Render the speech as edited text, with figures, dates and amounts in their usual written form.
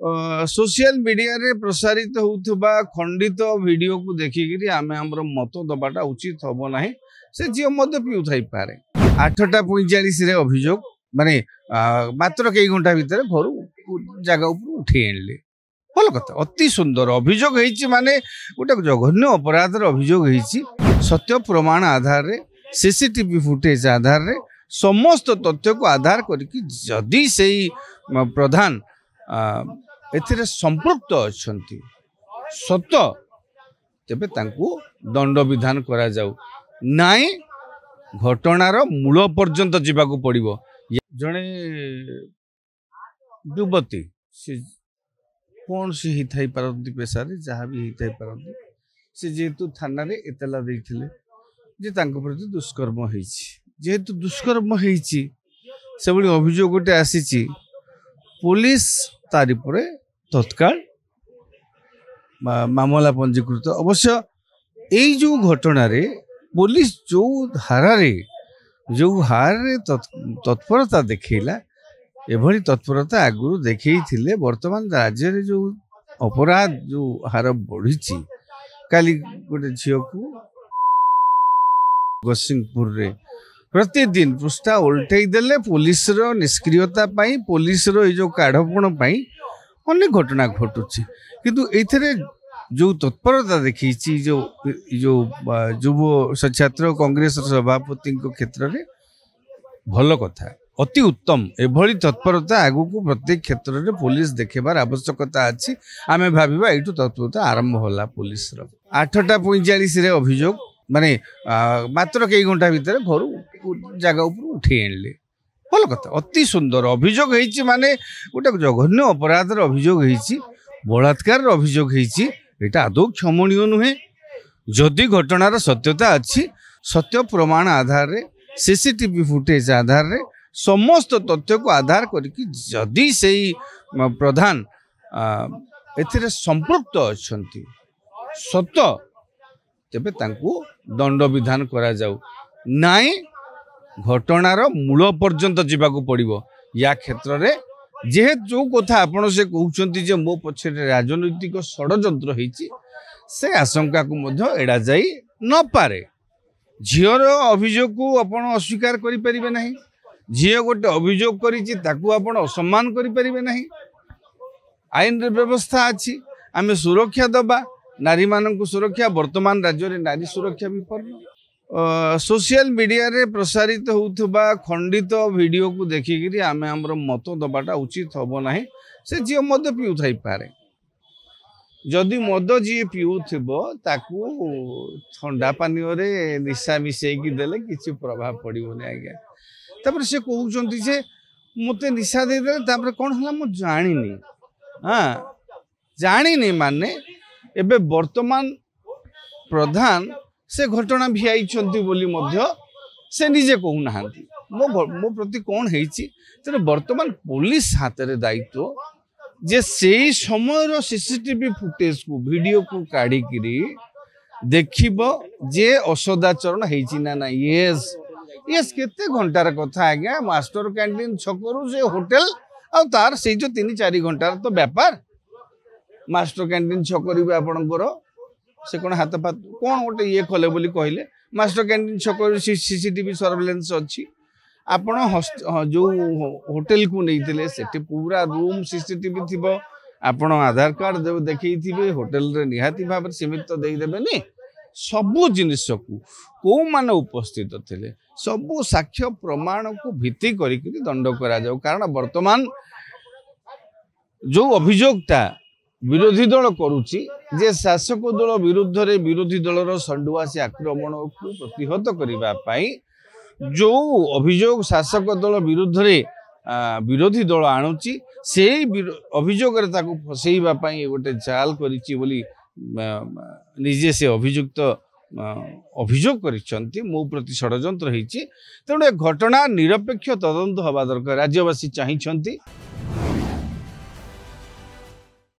Social media रे प्रसारित होउथबा खंडित वीडियो को देखिकी आमे हमर मत दबाटा उचित हबो नाही से जियो मध्य पिउ थाई पारे 8:45 रे अभियोग माने मात्र कई घंटा भीतर घर जगह ऊपर उठे आनले भल कथा अति सुंदर अभियोग हेछि माने गोटे जघन्य अपराध अभियोग हेछि सत्य प्रमाण आधार रे सीसीटीवी फुटेज आधार रे समस्त तथ्य को आधार करके जदि से प्रधान एथिरे संपृक्त अछंती सत तेबे तांको दंड विधान करा जाऊ नाई घटनार मूल पर्यंत जीवाकू पड़िबो जणे युवती से कौन से ही थाई पारंती पेशारे जहाँ भी ही थाई पारंती से जेहेतु थाना रे एतला देथिले जे तांको प्रति दुष्कर्म होईछि जेहेतु दुष्कर्म होईछि से बड़ी अभियोग गोटे आसीछि पुलिस तारी परे तत्काल मामला पंजीकृत अवश्य एई जो घटना रे पुलिस जो धारा रे जो हार रे तत्परता देखैला एभली तत्परता आगुरु देखई थिले वर्तमान राज्य रे जो अपराध जो हार बढ़िछि काली गोटे झियो को गोसिंगपुर रे प्रतिदिन पृष्ठा उल्टई देले पुलिस रो निष्क्रियता पाई पुलिस रो जो काढ़पण पाई अनेक घटना घटुछि किंतु एथरे जो तत्परता देखी जो युव छात्र कांग्रेस सभापति क्षेत्र में भल कथा अति उत्तम एभली तत्परता आगु को प्रत्येक क्षेत्र में पुलिस देखेबार आवश्यकता अच्छी आमे भाबिबा एठु तत्परता आरंभ होला पुलिस रो 8:45 रे अभियोग माने मात्र कई घंटा भीतर घर जगह ऊपर उठे आनले भल कथा अति सुंदर अभियोग हेछि माने गोटे जघन्य अपराध अभियोग हेछि बलात्कार अभियोग हेछि एटा आदौ क्षमणीय नुहे जदि घटनार सत्यता अच्छी सत्य प्रमाण आधार रे सीसीटीवी फुटेज आधार रे समस्त तथ्य को आधार करके जदि से प्रधान एथिरे संपृक्त अछंती सत तेबे तांको दंड विधान करा जाऊ नाई घटनार मूल पर्यंत जीवाकू पड़िबो या क्षेत्र रे जेहेतु जो कथा आपण से कहउछंती जे मो पछे राजनैतिक षडयंत्र हेछि से आशंका को मध्य एड़ा जाई न पारे झियर अभियोग को आपण अस्वीकार करि परिबे नाही झियो गोटे अभियोग करिछि ताकू आपण असम्मान करि परिबे नाही आईन रे व्यवस्था अछि आमे सुरक्षा दबा नारी मानक सुरक्षा वर्तमान राज्य रे नारी सुरक्षा विपन्न सोशल मीडिया रे प्रसारित होउथबा खंडित वीडियो को देखिकी आमे हमर मत दबाटा उचित हबो नाही से जियो मद पिउ थाई पारे जदि मद जी पिउथिबो ताकू ठंडा पानी रे निशा मिसेकी देले किछि प्रभाव पड़िबो नै आज्ञा तापर से कहउचंती जे मते निशा दे दे तापर कोन हला म जानिनी हां जानिनी माने एबे वर्तमान प्रधान से घटना भिआई बोली मध्य से निजे कहू ना मो प्रति कौन हेछि तेरे वर्तमान पुलिस हाथ रे दायित्व जे से समय सीसीटीवी फुटेज को वीडियो को काढ़ी किरी देखिबो जे असदाचरण हेछि ना ना यस केते घंटार कथा आज्ञा मास्टर कैंटीन छकरू से होटल आ तार से जो 3-4 घंटार तो व्यापार मास्टर कैंटीन छकरी आपणकर से कौन हाथ पात कौन गोटे ये कले बोली कहले मास्टर कैंटीन छक सीसीटीवी सर्वेलेंस अच्छी आपण जो होटल को नहीं से पूरा रूम सीसीटीवी थी आपण आधार कार्ड देखई थिबे होटल रे निहाती भाव सीमित तो दे देबे नी सबु जिनिस को को मान उपस्थित थिले सबु साक्ष्य प्रमाण को भित्ति करिकि दंड करा जाऊ कारण वर्तमान जो अभियोगता विरोधी दल करुच्ची जे शासक दल विरुद्ध रे विरोधी दलर संडुआसी आक्रमण को प्रतिहत करने जो अभियोग शासक दल विरुद्ध रे विरोधी दल आणुची से अभियोग रे ताको फसैबा पई गोटे चाल करिची बोली निजे से अभियुक्त अभियोग करिसंती मो प्रति षडयंत्र हेछि तेणु घटना निरपेक्ष तदंत हवा दरकार राज्यवासी चाहिछंती।